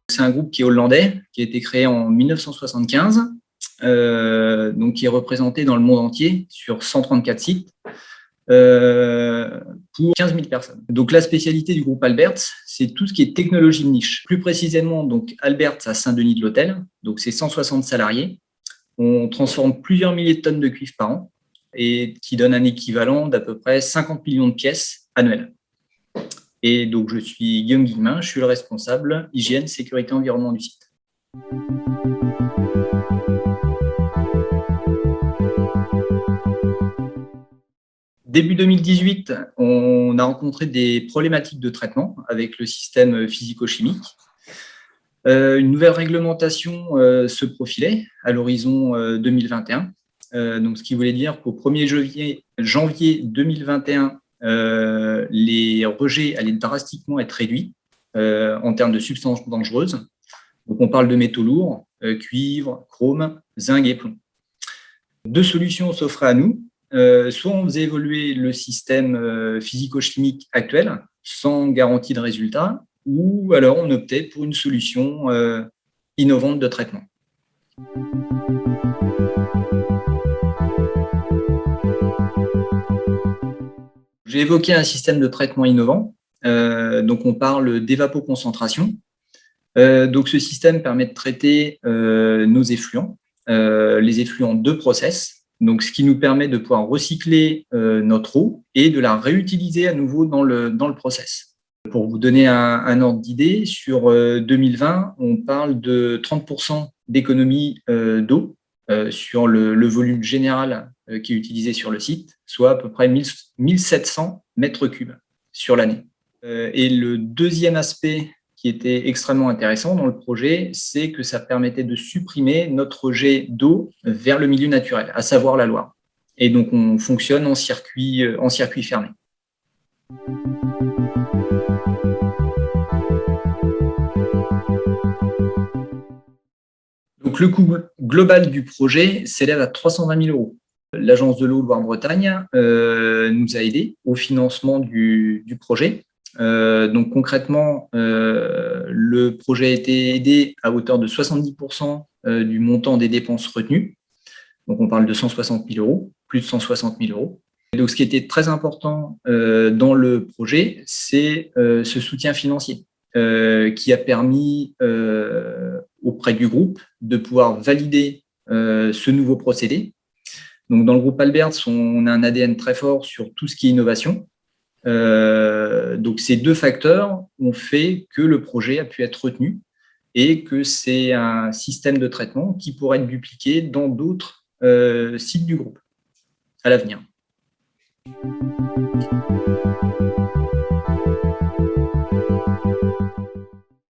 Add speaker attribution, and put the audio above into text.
Speaker 1: C'est un groupe qui est hollandais, qui a été créé en 1975, donc qui est représenté dans le monde entier sur 134 sites pour 15 000 personnes. Donc la spécialité du groupe Alberts, c'est tout ce qui est technologie de niche. Plus précisément, donc Alberts à Saint-Denis-de-l'Hôtel, donc c'est 160 salariés. On transforme plusieurs milliers de tonnes de cuivre par an et qui donne un équivalent d'à peu près 50 millions de pièces annuelles. Et donc, je suis Guillaume Guillemin, je suis le responsable hygiène, sécurité, environnement du site. Début 2018, on a rencontré des problématiques de traitement avec le système physico-chimique. Une nouvelle réglementation se profilait à l'horizon 2021. Donc, ce qui voulait dire qu'au 1er janvier 2021, les rejets allaient drastiquement être réduits en termes de substances dangereuses. Donc, on parle de métaux lourds, cuivre, chrome, zinc et plomb. Deux solutions s'offraient à nous. Soit on faisait évoluer le système physico-chimique actuel sans garantie de résultat, ou alors on optait pour une solution innovante de traitement. J'ai évoqué un système de traitement innovant, donc on parle d'évapoconcentration. Donc ce système permet de traiter nos effluents, les effluents de process, donc ce qui nous permet de pouvoir recycler notre eau et de la réutiliser à nouveau dans le process. Pour vous donner un ordre d'idée, sur 2020, on parle de 30% d'économie d'eau sur le volume général qui est utilisé sur le site, soit à peu près 1700 mètres cubes sur l'année. Et le deuxième aspect qui était extrêmement intéressant dans le projet, c'est que ça permettait de supprimer notre jet d'eau vers le milieu naturel, à savoir la Loire. Et donc, on fonctionne en circuit fermé. Donc, le coût global du projet s'élève à 320 000 euros. L'Agence de l'eau Loire-Bretagne nous a aidés au financement du projet. Donc concrètement, le projet a été aidé à hauteur de 70% du montant des dépenses retenues. Donc on parle de 160 000 euros, plus de 160 000 euros. Et donc ce qui était très important dans le projet, c'est ce soutien financier qui a permis auprès du groupe de pouvoir valider ce nouveau procédé. Donc dans le groupe Alberts, on a un ADN très fort sur tout ce qui est innovation. Donc ces deux facteurs ont fait que le projet a pu être retenu et que c'est un système de traitement qui pourrait être dupliqué dans d'autres sites du groupe à l'avenir.